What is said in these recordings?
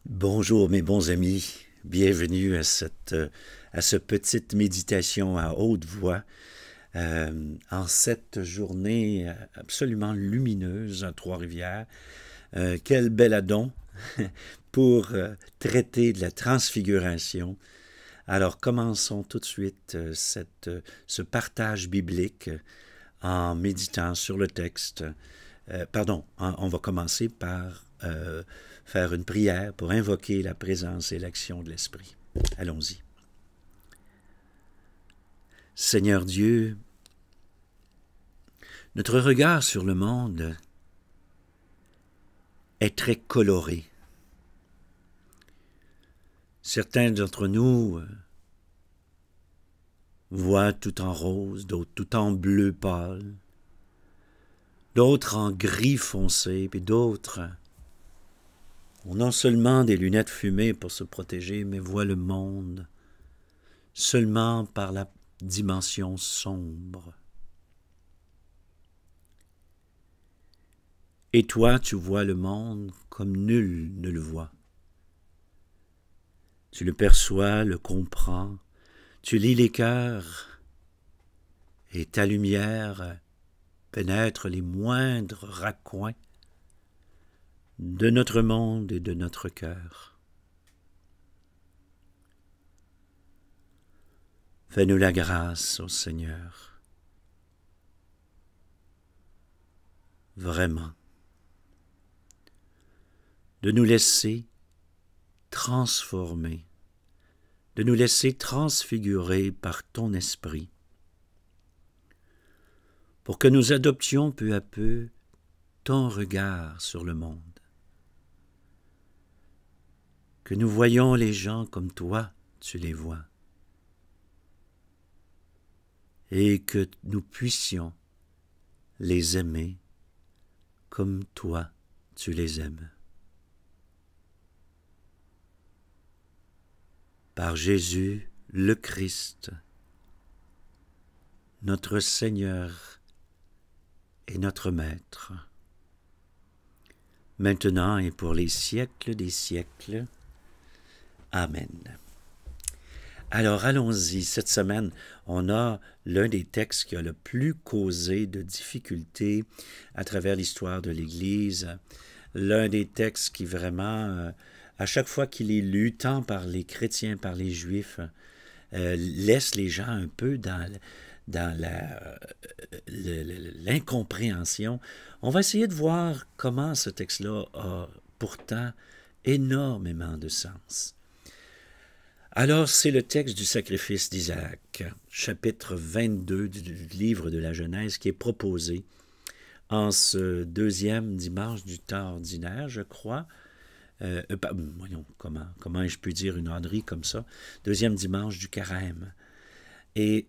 Bonjour mes bons amis, bienvenue à cette petite méditation à haute voix en cette journée absolument lumineuse à Trois-Rivières. Quel bel adon pour traiter de la transfiguration. Alors commençons tout de suite ce partage biblique en méditant sur le texte. On va commencer par faire une prière pour invoquer la présence et l'action de l'Esprit. Allons-y. Seigneur Dieu, notre regard sur le monde est très coloré. Certains d'entre nous voient tout en rose, d'autres tout en bleu pâle, d'autres en gris foncé, puis d'autres ont non seulement des lunettes fumées pour se protéger, mais voient le monde seulement par la dimension sombre. Et toi, tu vois le monde comme nul ne le voit. Tu le perçois, le comprends, tu lis les cœurs, et ta lumière pénètre les moindres raccoins de notre monde et de notre cœur. Fais-nous la grâce, ô Seigneur, vraiment, de nous laisser transformer, de nous laisser transfigurer par ton esprit, pour que nous adoptions peu à peu ton regard sur le monde, que nous voyions les gens comme toi, tu les vois, et que nous puissions les aimer comme toi, tu les aimes. Par Jésus le Christ, notre Seigneur et notre Maître, maintenant et pour les siècles des siècles. Amen. Alors allons-y, cette semaine, on a l'un des textes qui a le plus causé de difficultés à travers l'histoire de l'Église, l'un des textes qui vraiment, à chaque fois qu'il est lu, tant par les chrétiens, par les Juifs, laisse les gens un peu dans l'incompréhension. On va essayer de voir comment ce texte-là a pourtant énormément de sens. Alors, c'est le texte du sacrifice d'Isaac, chapitre 22 du livre de la Genèse, qui est proposé en ce deuxième dimanche du temps ordinaire, je crois. Voyons, comment ai-je pu dire une ânerie comme ça? Deuxième dimanche du carême. Et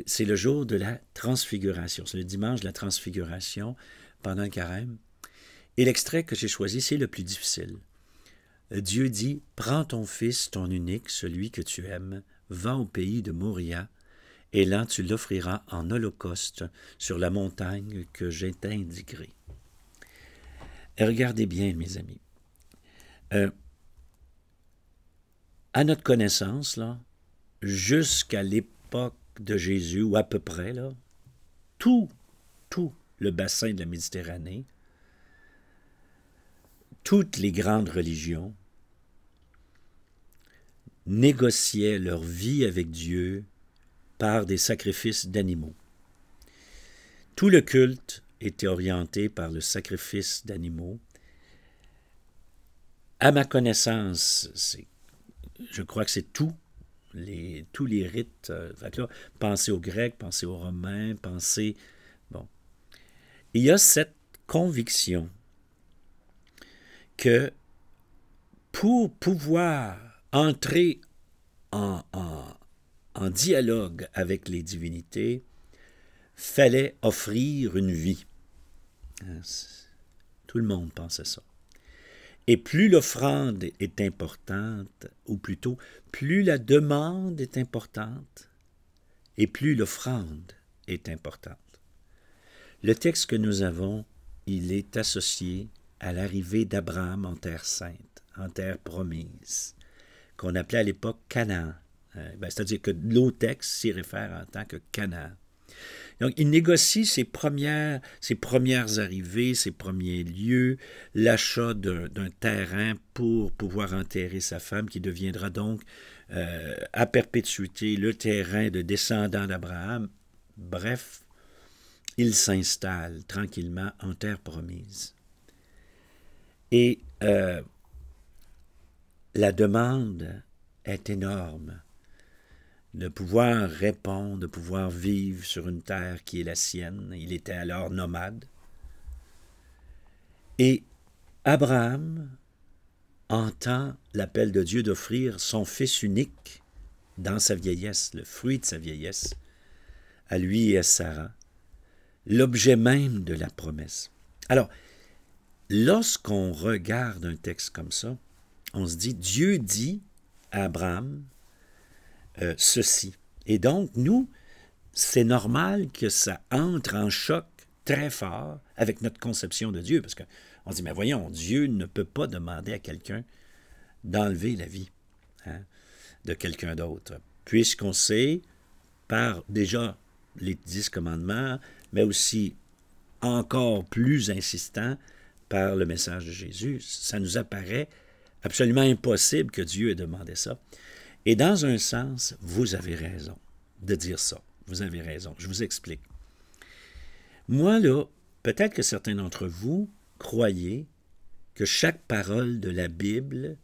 c'est le jour de la transfiguration. C'est le dimanche de la transfiguration pendant le carême. Et l'extrait que j'ai choisi, c'est le plus difficile. Dieu dit, « Prends ton fils, ton unique, celui que tu aimes, va au pays de Moria, et là tu l'offriras en holocauste sur la montagne que je t'indiquerai. » Et regardez bien, mes amis. À notre connaissance, là, jusqu'à l'époque de Jésus, ou à peu près, là, tout le bassin de la Méditerranée, toutes les grandes religions négociaient leur vie avec Dieu par des sacrifices d'animaux. Tout le culte était orienté par le sacrifice d'animaux. À ma connaissance, je crois que c'est tous les rites. Là, pensez aux Grecs, pensez aux Romains, pensez... Bon. Il y a cette conviction que pour pouvoir entrer en dialogue avec les divinités, fallait offrir une vie. Tout le monde pensait ça. Et plus l'offrande est importante, ou plutôt, plus la demande est importante, et plus l'offrande est importante. Le texte que nous avons, il est associé à l'arrivée d'Abraham en Terre Sainte. en terre promise, qu'on appelait à l'époque Canaan. C'est-à-dire que l'autre s'y réfère en tant que Canaan. Donc, il négocie ses premières arrivées, ses premiers lieux, l'achat d'un terrain pour pouvoir enterrer sa femme, qui deviendra donc à perpétuité le terrain de descendants d'Abraham. Bref, il s'installe tranquillement en terre promise. Et la demande est énorme de pouvoir répondre, de pouvoir vivre sur une terre qui est la sienne. Il était alors nomade. Et Abraham entend l'appel de Dieu d'offrir son fils unique dans sa vieillesse, le fruit de sa vieillesse, à lui et à Sarah, l'objet même de la promesse. Alors, lorsqu'on regarde un texte comme ça, on se dit, Dieu dit à Abraham ceci. Et donc, nous, c'est normal que ça entre en choc très fort avec notre conception de Dieu, parce qu'on dit, mais voyons, Dieu ne peut pas demander à quelqu'un d'enlever la vie de quelqu'un d'autre, puisqu'on sait, par déjà les 10 commandements, mais aussi encore plus insistant par le message de Jésus, ça nous apparaît absolument impossible que Dieu ait demandé ça. Et dans un sens, vous avez raison de dire ça. Vous avez raison. Je vous explique. Moi, là, peut-être que certains d'entre vous croyez que chaque parole de la Bible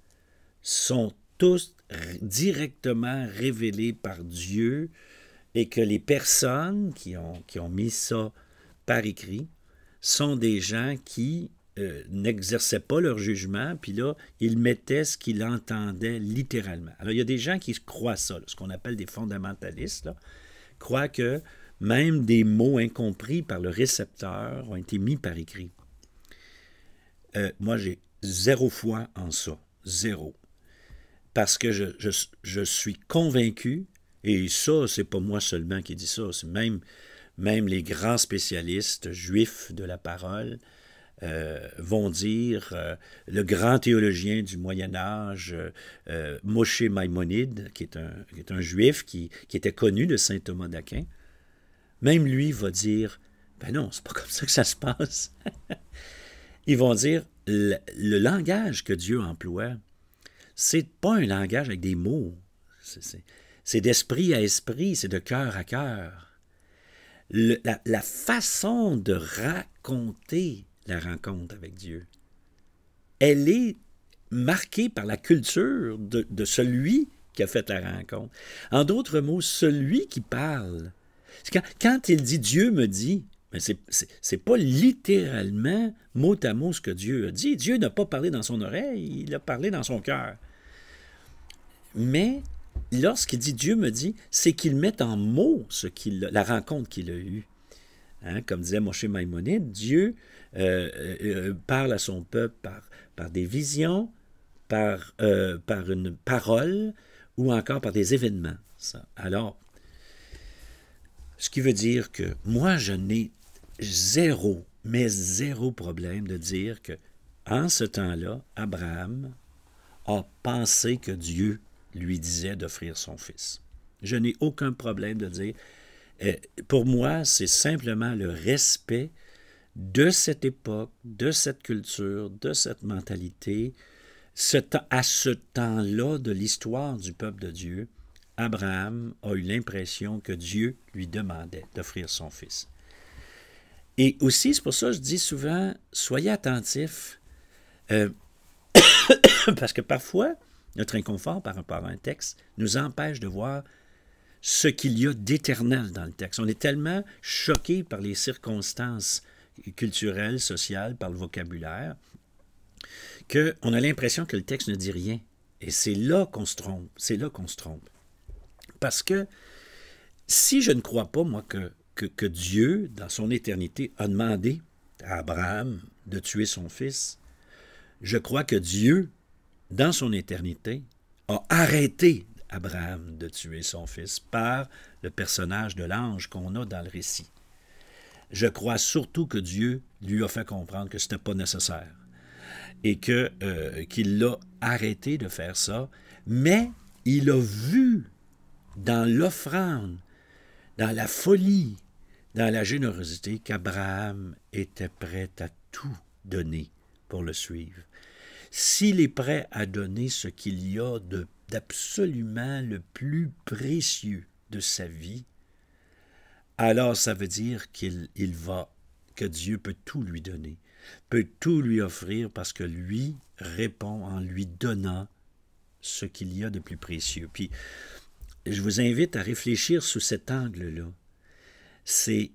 sont tous directement révélées par Dieu et que les personnes qui ont mis ça par écrit sont des gens qui n'exerçaient pas leur jugement, puis là, ils mettaient ce qu'ils entendaient littéralement. Alors, il y a des gens qui croient ça, là, ce qu'on appelle des fondamentalistes, là, croient que même des mots incompris par le récepteur ont été mis par écrit. Moi, j'ai 0 foi en ça. 0. Parce que je suis convaincu, et ça, c'est pas moi seulement qui dis ça, c'est même les grands spécialistes juifs de la parole vont dire, le grand théologien du Moyen-Âge, Moshe Maïmonide, qui est un juif qui était connu de saint Thomas d'Aquin, même lui va dire, ben non, c'est pas comme ça que ça se passe. Ils vont dire, le langage que Dieu emploie, c'est pas un langage avec des mots, c'est d'esprit à esprit, c'est de cœur à cœur. La façon de raconter la rencontre avec Dieu, elle est marquée par la culture de celui qui a fait la rencontre. En d'autres mots, celui qui parle. Quand il dit « Dieu me dit », mais c'est pas littéralement mot à mot ce que Dieu a dit. Dieu n'a pas parlé dans son oreille, il a parlé dans son cœur. Mais lorsqu'il dit « Dieu me dit », c'est qu'il met en mots la rencontre qu'il a eue. Comme disait Moshe Maïmonide, Dieu parle à son peuple par des visions, par une parole ou encore par des événements. Ça. Alors, ce qui veut dire que moi, je n'ai zéro problème de dire que en ce temps-là, Abraham a pensé que Dieu lui disait d'offrir son fils. Je n'ai aucun problème de dire, pour moi, c'est simplement le respect de cette époque, de cette culture, de cette mentalité. À ce temps-là de l'histoire du peuple de Dieu, Abraham a eu l'impression que Dieu lui demandait d'offrir son fils. Et aussi, c'est pour ça que je dis souvent, soyez attentifs, parce que parfois, notre inconfort par rapport à un texte nous empêche de voir ce qu'il y a d'éternel dans le texte. On est tellement choqué par les circonstances culturelles, sociales, par le vocabulaire, qu'on a l'impression que le texte ne dit rien. Et c'est là qu'on se trompe. C'est là qu'on se trompe. Parce que si je ne crois pas, moi, que Dieu, dans son éternité, a demandé à Abraham de tuer son fils, je crois que Dieu, dans son éternité, a arrêté Abraham de tuer son fils par le personnage de l'ange qu'on a dans le récit. Je crois surtout que Dieu lui a fait comprendre que ce n'était pas nécessaire. et qu'il a arrêté de faire ça, mais il a vu dans l'offrande, dans la folie, dans la générosité, qu'Abraham était prêt à tout donner pour le suivre. S'il est prêt à donner ce qu'il y a d'absolument le plus précieux de sa vie, alors ça veut dire que Dieu peut tout lui donner, peut tout lui offrir parce que lui répond en lui donnant ce qu'il y a de plus précieux. Puis, je vous invite à réfléchir sous cet angle-là. C'est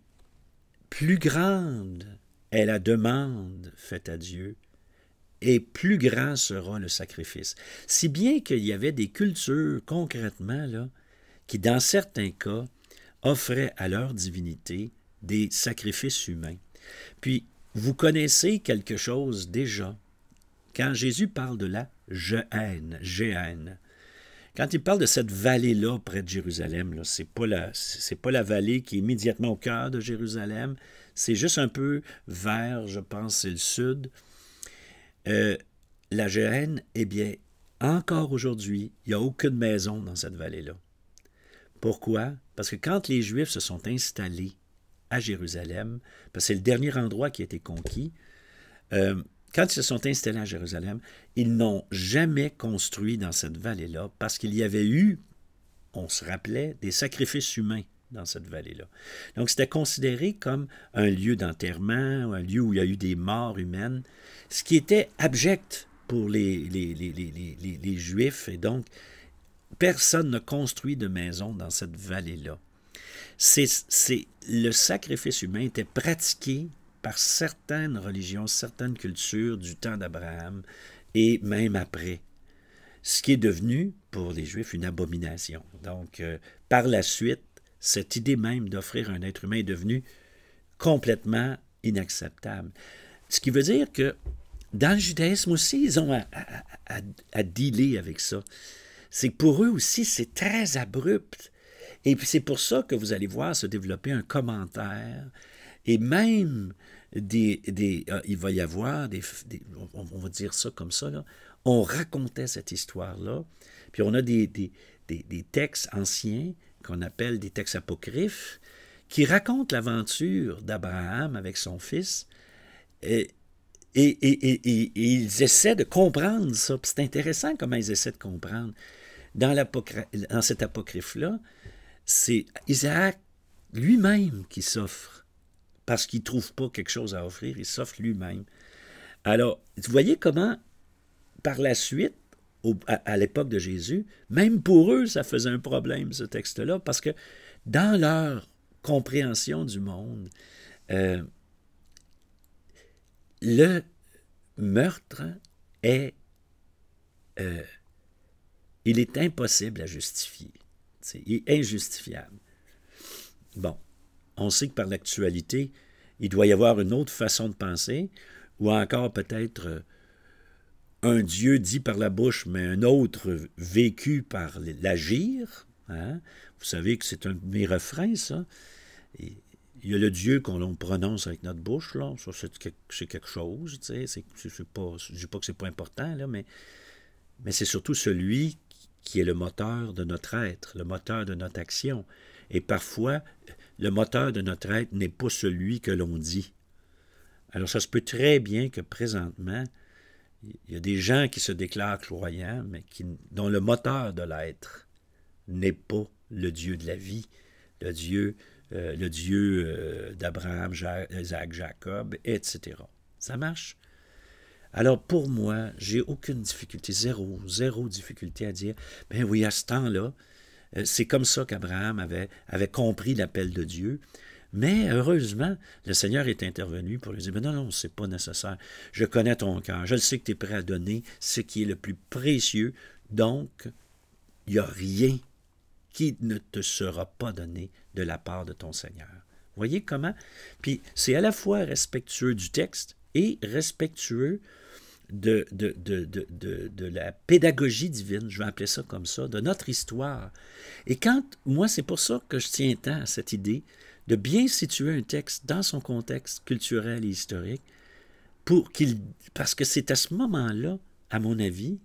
plus grande est la demande faite à Dieu et plus grand sera le sacrifice. Si bien qu'il y avait des cultures, concrètement, là, qui, dans certains cas, offraient à leur divinité des sacrifices humains. Puis, vous connaissez quelque chose déjà. Quand Jésus parle de la Géhenne, quand il parle de cette vallée-là près de Jérusalem, c'est pas la vallée qui est immédiatement au cœur de Jérusalem, c'est juste un peu vers, je pense, c'est le sud. La Géhenne, eh bien, encore aujourd'hui, il n'y a aucune maison dans cette vallée-là. Pourquoi? Parce que quand les Juifs se sont installés à Jérusalem, parce que c'est le dernier endroit qui a été conquis, quand ils se sont installés à Jérusalem, ils n'ont jamais construit dans cette vallée-là parce qu'il y avait eu, on se rappelait, des sacrifices humains dans cette vallée-là. Donc, c'était considéré comme un lieu d'enterrement, un lieu où il y a eu des morts humaines, ce qui était abject pour les Juifs. Et donc, personne ne construit de maison dans cette vallée-là. Le sacrifice humain était pratiqué par certaines religions, certaines cultures du temps d'Abraham et même après, ce qui est devenu, pour les Juifs, une abomination. Donc, par la suite, cette idée même d'offrir un être humain est devenue complètement inacceptable. Ce qui veut dire que dans le judaïsme aussi, ils ont à dealer avec ça. C'est que pour eux aussi, c'est très abrupt. Et puis c'est pour ça que vous allez voir se développer un commentaire et même il va y avoir on va dire ça comme ça, là, on racontait cette histoire-là, puis on a des textes anciens qu'on appelle des textes apocryphes qui racontent l'aventure d'Abraham avec son fils et ils essaient de comprendre ça. Puis c'est intéressant comment ils essaient de comprendre. Dans cet apocryphe-là, c'est Isaac lui-même qui s'offre parce qu'il ne trouve pas quelque chose à offrir, il s'offre lui-même. Alors, vous voyez comment, par la suite, à l'époque de Jésus, même pour eux, ça faisait un problème, ce texte-là, parce que dans leur compréhension du monde, le meurtre il est impossible à justifier. Il est injustifiable. Bon, on sait que par l'actualité, il doit y avoir une autre façon de penser, ou encore peut-être un Dieu dit par la bouche, mais un autre vécu par l'agir. Hein? Vous savez que c'est un de mes refrains, ça. Et il y a le Dieu qu'on prononce avec notre bouche, là. Ça, c'est quelque chose, tu sais. Je ne dis pas que c'est pas important, là, mais c'est surtout celui qui est le moteur de notre être, le moteur de notre action. Et parfois, le moteur de notre être n'est pas celui que l'on dit. Alors, ça se peut très bien que présentement, il y a des gens qui se déclarent croyants, mais dont le moteur de l'être n'est pas le Dieu de la vie, le Dieu d'Abraham, Isaac, Jacob, etc. Ça marche? Alors, pour moi, j'ai aucune difficulté, zéro difficulté à dire, ben oui, à ce temps-là, c'est comme ça qu'Abraham avait compris l'appel de Dieu. Mais heureusement, le Seigneur est intervenu pour lui dire, ben non, c'est pas nécessaire. Je connais ton cœur, je le sais que tu es prêt à donner ce qui est le plus précieux, donc il n'y a rien qui ne te sera pas donné de la part de ton Seigneur. Voyez comment? Puis c'est à la fois respectueux du texte et respectueux de la pédagogie divine, je vais appeler ça comme ça, de notre histoire. Et moi, c'est pour ça que je tiens tant à cette idée de bien situer un texte dans son contexte culturel et historique, parce que c'est à ce moment-là, à mon avis,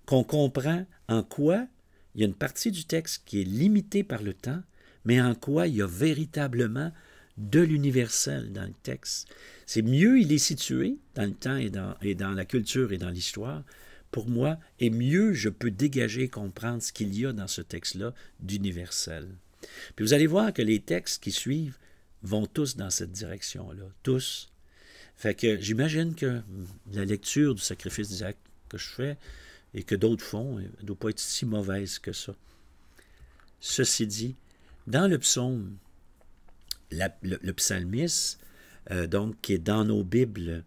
qu'on comprend en quoi il y a une partie du texte qui est limitée par le temps, mais en quoi il y a véritablement de l'universel dans le texte. C'est mieux il est situé dans le temps et dans la culture et dans l'histoire, pour moi, et mieux je peux dégager et comprendre ce qu'il y a dans ce texte-là d'universel. Puis vous allez voir que les textes qui suivent vont tous dans cette direction-là, tous. Fait que j'imagine que la lecture du sacrifice d'Isaac que je fais et que d'autres font ne doit pas être si mauvaise que ça. Ceci dit, dans le psaume, le psalmiste, donc qui est dans nos Bibles,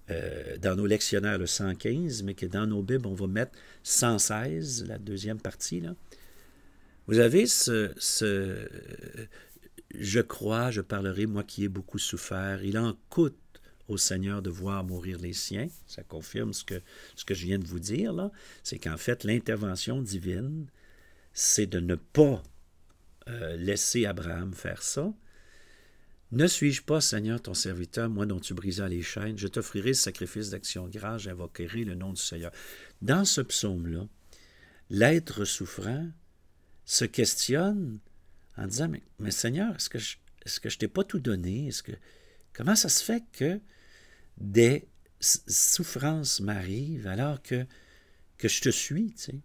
dans nos lectionnaires le 115, mais qui est dans nos Bibles, on va mettre 116, la deuxième partie, là. Vous avez je crois, je parlerai, moi qui ai beaucoup souffert. Il en coûte au Seigneur de voir mourir les siens. Ça confirme ce que je viens de vous dire, là. C'est qu'en fait, l'intervention divine, c'est de ne pas laisser Abraham faire ça. Ne suis-je pas, Seigneur, ton serviteur, moi dont tu brisas les chaînes? Je t'offrirai ce sacrifice d'action de grâce, j'invoquerai le nom du Seigneur. Dans ce psaume-là, l'être souffrant se questionne en disant, mais Seigneur, est-ce que je t'ai pas tout donné? Comment ça se fait que des souffrances m'arrivent alors que je te suis, tu sais?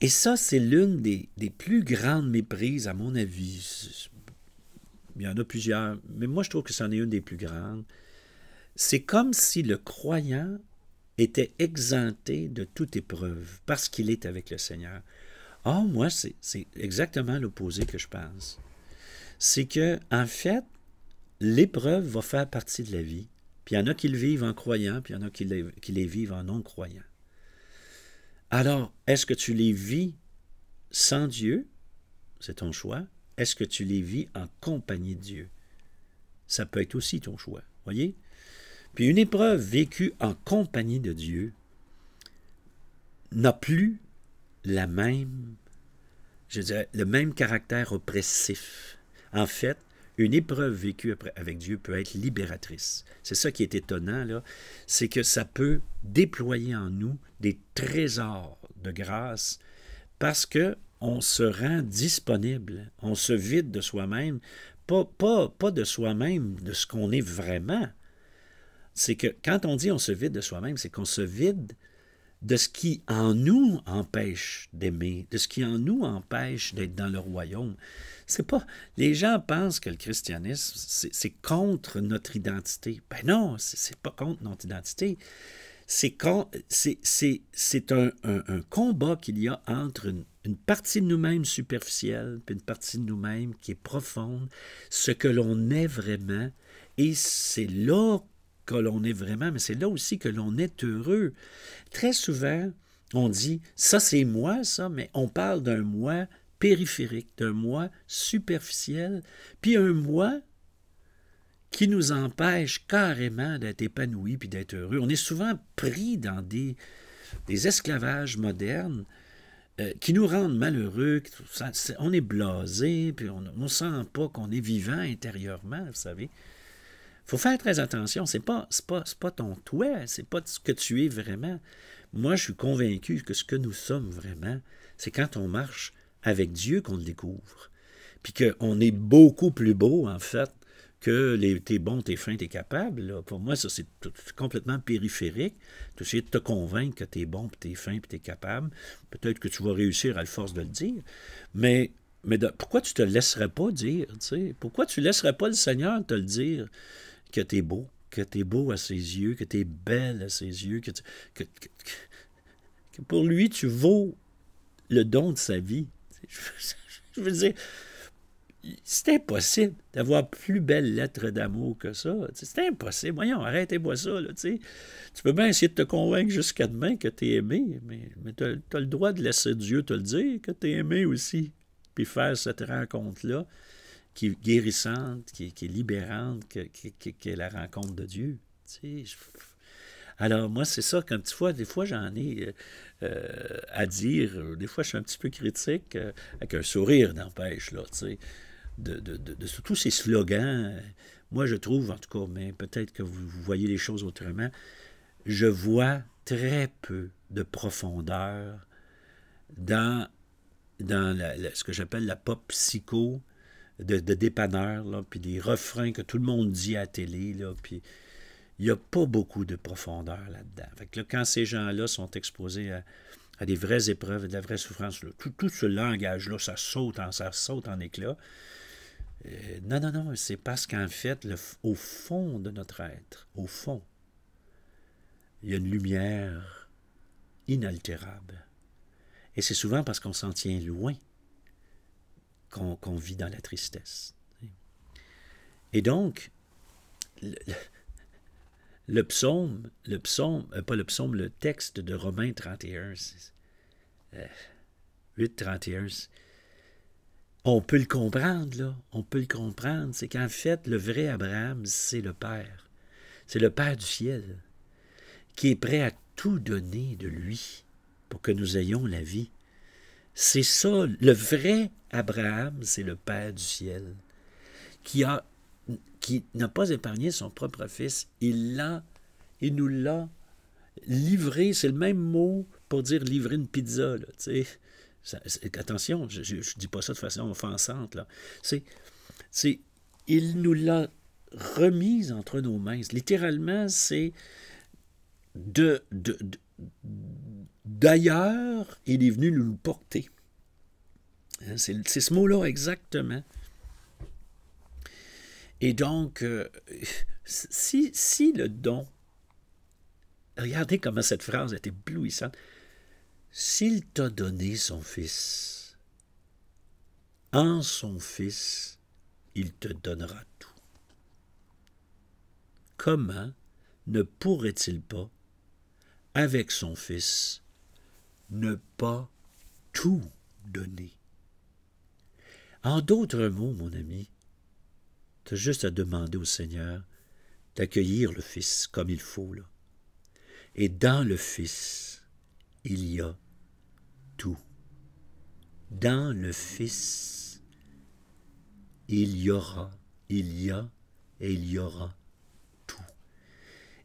Et ça, c'est l'une des plus grandes méprises, à mon avis. Il y en a plusieurs, mais moi, je trouve que c'en est une des plus grandes. C'est comme si le croyant était exempté de toute épreuve parce qu'il est avec le Seigneur. Or, moi, c'est exactement l'opposé que je pense. C'est que, en fait, l'épreuve va faire partie de la vie. Puis il y en a qui le vivent en croyant, puis il y en a qui les vivent en non-croyant. Alors, est-ce que tu les vis sans Dieu? C'est ton choix. Est-ce que tu les vis en compagnie de Dieu? Ça peut être aussi ton choix, voyez? Puis une épreuve vécue en compagnie de Dieu n'a plus le même caractère oppressif. En fait, une épreuve vécue avec Dieu peut être libératrice. C'est ça qui est étonnant, là, c'est que ça peut déployer en nous des trésors de grâce parce que on se rend disponible, on se vide de soi-même, pas de soi-même, de ce qu'on est vraiment. C'est que quand on dit on se vide de soi-même, c'est qu'on se vide de ce qui en nous empêche d'aimer, de ce qui en nous empêche d'être dans le royaume. C'est pas. Les gens pensent que le christianisme, c'est contre notre identité. Ben non, c'est pas contre notre identité. C'est un combat qu'il y a entre une partie de nous-mêmes superficielle puis une partie de nous-mêmes qui est profonde, ce que l'on est vraiment, et c'est là que l'on est vraiment, mais c'est là aussi que l'on est heureux. Très souvent, on dit « ça c'est moi, ça », mais on parle d'un moi périphérique, d'un moi superficiel, puis un moi qui nous empêche carrément d'être épanouis puis d'être heureux. On est souvent pris dans des esclavages modernes qui nous rendent malheureux, on est blasé, puis on ne sent pas qu'on est vivant intérieurement, vous savez. Il faut faire très attention, c'est pas ton toi, c'est pas ce que tu es vraiment. Moi, je suis convaincu que ce que nous sommes vraiment, c'est quand on marche avec Dieu qu'on le découvre. Puis qu'on est beaucoup plus beau, en fait, que t'es bon, t'es fin, t'es capable. Là. Pour moi, ça, c'est complètement périphérique. Tu essaies de te convaincre que t'es bon, puis t'es fin, puis t'es capable. Peut-être que tu vas réussir à le force de le dire. Mais pourquoi tu te laisserais pas dire, tu sais? Pourquoi tu laisserais pas le Seigneur te le dire que t'es beau à ses yeux, que t'es belle à ses yeux, que pour lui, tu vaux le don de sa vie. Je veux dire, c'est impossible d'avoir plus belle lettre d'amour que ça. C'est impossible. Voyons, arrêtez-moi ça. Là, tu peux bien essayer de te convaincre jusqu'à demain que tu es aimé, mais tu as le droit de laisser Dieu te le dire, que tu es aimé aussi. Puis faire cette rencontre-là qui est guérissante, qui est libérante, qui est la rencontre de Dieu. Alors, moi, c'est ça, des fois, j'en ai à dire. Des fois, je suis un petit peu critique, avec un sourire n'empêche, là, tu sais. De tous ces slogans. moi je trouve, en tout cas, mais peut-être que vous voyez les choses autrement, je vois très peu de profondeur dans ce que j'appelle la pop psycho de dépanneur, là, puis des refrains que tout le monde dit à la télé, là, puis il n'y a pas beaucoup de profondeur là-dedans. Fait que là, quand ces gens-là sont exposés à des vraies épreuves, de la vraie souffrance, là, tout ce langage-là, ça saute en éclats. Non, non, non, c'est parce qu'en fait, au fond de notre être, au fond, il y a une lumière inaltérable. Et c'est souvent parce qu'on s'en tient loin qu'on vit dans la tristesse. Et donc, le texte de Romains 31, 8-31, on peut le comprendre, là. On peut le comprendre. C'est qu'en fait, le vrai Abraham, c'est le Père. C'est le Père du ciel, qui est prêt à tout donner de lui pour que nous ayons la vie. C'est ça, le vrai Abraham, c'est le Père du ciel, qui n'a pas épargné son propre fils. Il nous l'a livré. C'est le même mot pour dire livrer une pizza, là, tu sais. Attention, je ne dis pas ça de façon offensante, là. Il nous l'a remise entre nos mains. Littéralement, c'est d'ailleurs, il est venu nous le porter. C'est ce mot-là exactement. Et donc, si le don, regardez comment cette phrase est éblouissante, s'il t'a donné son Fils, en son Fils, il te donnera tout. Comment ne pourrait-il pas, avec son Fils, ne pas tout donner? En d'autres mots, mon ami, tu as juste à demander au Seigneur d'accueillir le Fils comme il faut, là. Et dans le Fils, il y a tout. Dans le Fils, il y aura, il y a et il y aura tout.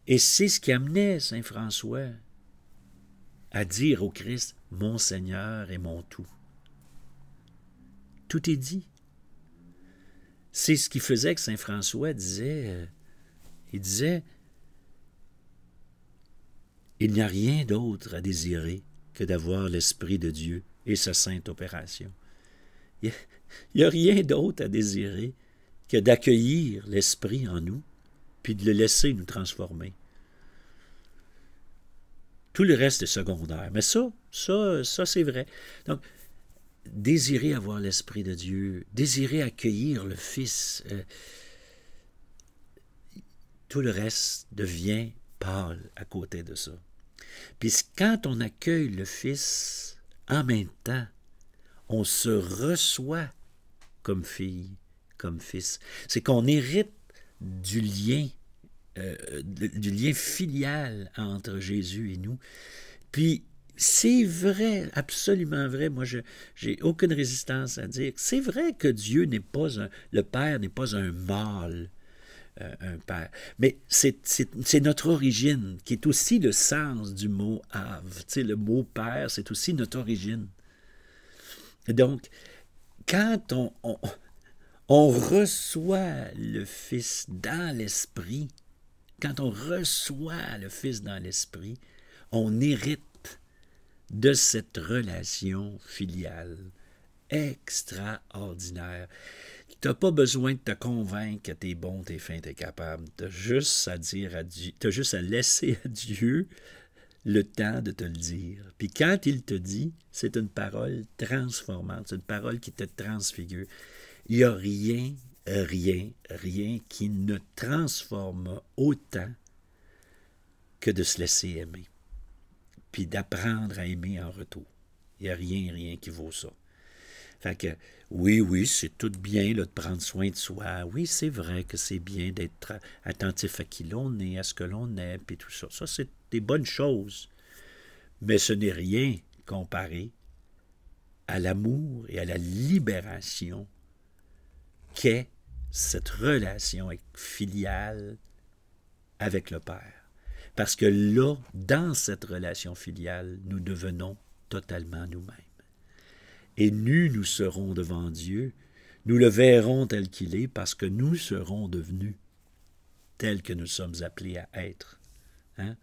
Et c'est ce qui amenait Saint François à dire au Christ, « Mon Seigneur et mon tout ». Tout est dit. C'est ce qui faisait que Saint François disait, il disait, « Il n'y a rien d'autre à désirer que d'avoir l'Esprit de Dieu et sa sainte opération. » Il n'y a rien d'autre à désirer que d'accueillir l'Esprit en nous, puis de le laisser nous transformer. Tout le reste est secondaire. Mais ça c'est vrai. Donc, désirer avoir l'Esprit de Dieu, désirer accueillir le Fils, tout le reste devient pâle à côté de ça. Puis quand on accueille le Fils, en même temps, on se reçoit comme fille, comme fils. C'est qu'on hérite du lien filial entre Jésus et nous. Puis, c'est vrai, absolument vrai. Moi, j'ai aucune résistance à dire que c'est vrai que Dieu n'est pas le Père n'est pas un mâle, un Père. Mais c'est notre origine, qui est aussi le sens du mot « Ave ». Tu sais, le mot « Père », c'est aussi notre origine. Donc, quand on reçoit le Fils dans l'Esprit, quand on reçoit le Fils dans l'Esprit, on hérite de cette relation filiale extraordinaire. Tu n'as pas besoin de te convaincre que tu es bon, tu es fin, tu es capable. Tu as juste à dire à Dieu, tu as juste à laisser à Dieu le temps de te le dire. Puis quand il te dit, c'est une parole transformante, c'est une parole qui te transfigure. Il n'y a rien qui ne transforme autant que de se laisser aimer, puis d'apprendre à aimer en retour. Il n'y a rien qui vaut ça. Fait que, oui, c'est tout bien là, de prendre soin de soi. Oui, c'est vrai que c'est bien d'être attentif à qui l'on est, à ce que l'on est, puis tout ça. Ça, c'est des bonnes choses. Mais ce n'est rien comparé à l'amour et à la libération qu'est cette relation filiale avec le Père. Parce que là, dans cette relation filiale, nous devenons totalement nous-mêmes. Et nous serons devant Dieu, nous le verrons tel qu'il est, parce que nous serons devenus tels que nous sommes appelés à être. Hein?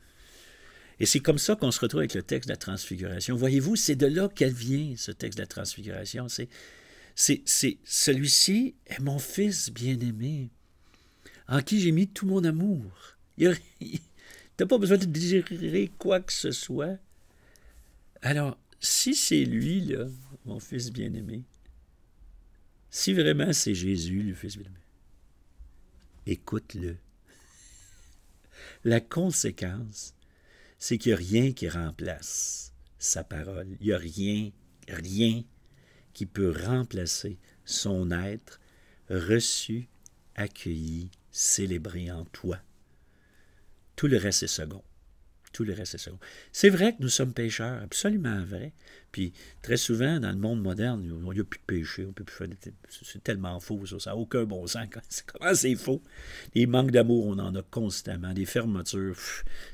Et c'est comme ça qu'on se retrouve avec le texte de la Transfiguration. Voyez-vous, c'est de là qu'elle vient, ce texte de la Transfiguration. Celui-ci est mon Fils bien-aimé, en qui j'ai mis tout mon amour. Tu n'as pas besoin de désirer quoi que ce soit. Alors, si c'est lui, là, mon Fils bien-aimé, si vraiment c'est Jésus, le Fils bien-aimé, écoute-le. La conséquence, c'est qu'il n'y a rien qui remplace sa parole. Il n'y a rien qui peut remplacer son être reçu, accueilli, célébré en toi. Tout le reste est second. Tout le reste est second. C'est vrai que nous sommes pécheurs, absolument vrai. Puis très souvent, dans le monde moderne, il n'y a plus de péché, on peut plus faire c'est tellement faux, ça n'a aucun bon sens. Comment c'est faux? Des manques d'amour, on en a constamment. Des fermetures,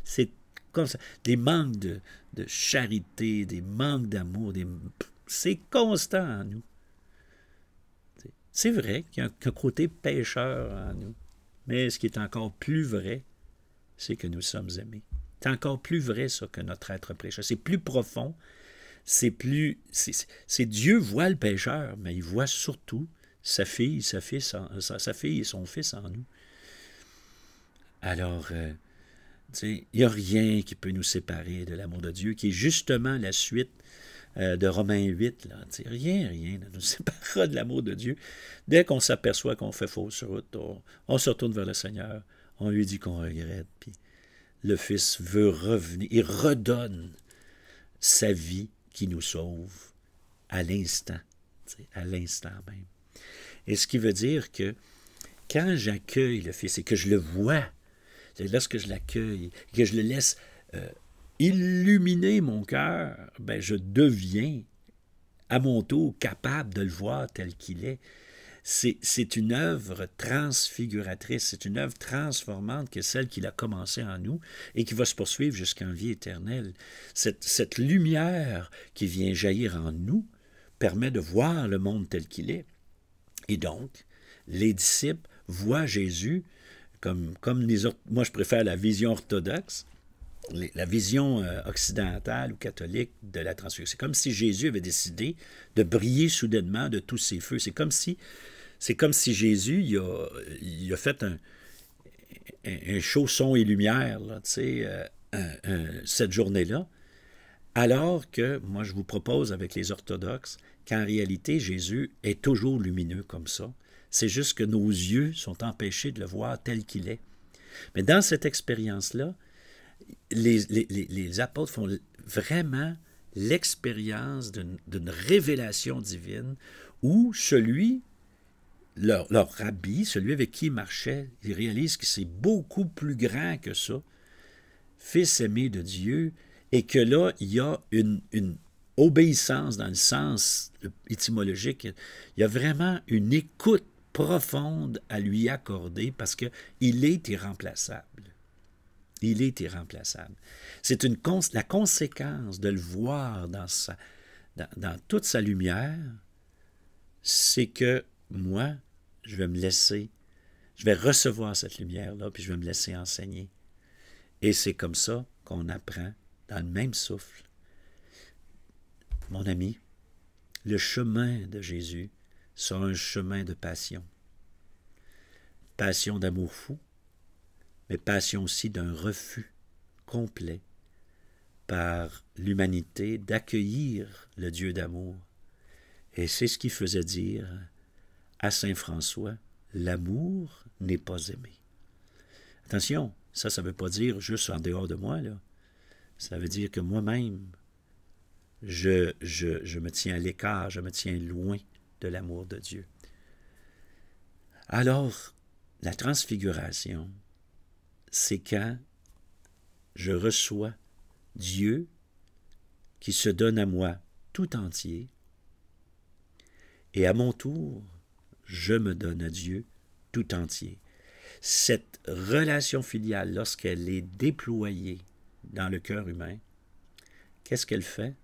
c'est comme ça. Des manques de charité, des manques d'amour, c'est constant en nous. C'est vrai qu'il y a un côté pécheur en nous. Mais ce qui est encore plus vrai, c'est que nous sommes aimés. C'est encore plus vrai, ça, que notre être pécheur. C'est plus profond. C'est Dieu voit le pécheur, mais il voit surtout sa fille et son fils en nous. Alors, il n'y a rien qui peut nous séparer de l'amour de Dieu, qui est justement la suite de Romains 8. Là. Rien ne nous séparera de l'amour de Dieu. Dès qu'on s'aperçoit qu'on fait fausse route, on se retourne vers le Seigneur, on lui dit qu'on regrette, puis le Fils veut revenir, il redonne sa vie qui nous sauve à l'instant même. Et ce qui veut dire que quand j'accueille le Fils et que je le vois, lorsque je l'accueille, que je le laisse illuminer mon cœur, ben je deviens à mon tour capable de le voir tel qu'il est. C'est une œuvre transfiguratrice, c'est une œuvre transformante que celle qu'il a commencée en nous et qui va se poursuivre jusqu'en vie éternelle. Cette lumière qui vient jaillir en nous permet de voir le monde tel qu'il est. Et donc, les disciples voient Jésus comme moi je préfère la vision orthodoxe, la vision occidentale ou catholique de la transfiguration. C'est comme si Jésus avait décidé de briller soudainement de tous ses feux. C'est comme si Jésus il a fait un show son et lumière là, cette journée-là, alors que moi je vous propose avec les orthodoxes qu'en réalité Jésus est toujours lumineux comme ça. C'est juste que nos yeux sont empêchés de le voir tel qu'il est. Mais dans cette expérience-là, les apôtres font vraiment l'expérience d'une révélation divine où leur rabbi, celui avec qui ils marchaient, ils réalisent que c'est beaucoup plus grand que ça, Fils aimé de Dieu, et que là, il y a une obéissance dans le sens étymologique. Il y a vraiment une écoute profonde à lui accorder parce qu'il est irremplaçable. Il est irremplaçable. C'est la conséquence de le voir dans toute sa lumière, c'est que moi, je vais recevoir cette lumière-là, puis je vais me laisser enseigner. Et c'est comme ça qu'on apprend dans le même souffle. Mon ami, le chemin de Jésus sera un chemin de passion. Passion d'amour fou, mais passion aussi d'un refus complet par l'humanité d'accueillir le Dieu d'amour. Et c'est ce qui faisait dire à saint François, l'amour n'est pas aimé. Attention, ça ne veut pas dire juste en dehors de moi, là. Ça veut dire que moi-même, je me tiens à l'écart, je me tiens loin de l'amour de Dieu. Alors, la transfiguration, c'est quand je reçois Dieu qui se donne à moi tout entier, et à mon tour, je me donne à Dieu tout entier. Cette relation filiale, lorsqu'elle est déployée dans le cœur humain, qu'est-ce qu'elle fait?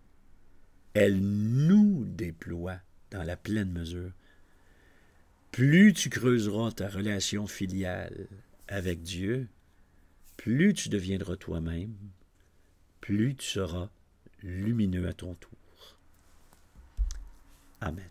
Elle nous déploie dans la pleine mesure. Plus tu creuseras ta relation filiale avec Dieu, plus tu deviendras toi-même, plus tu seras lumineux à ton tour. Amen.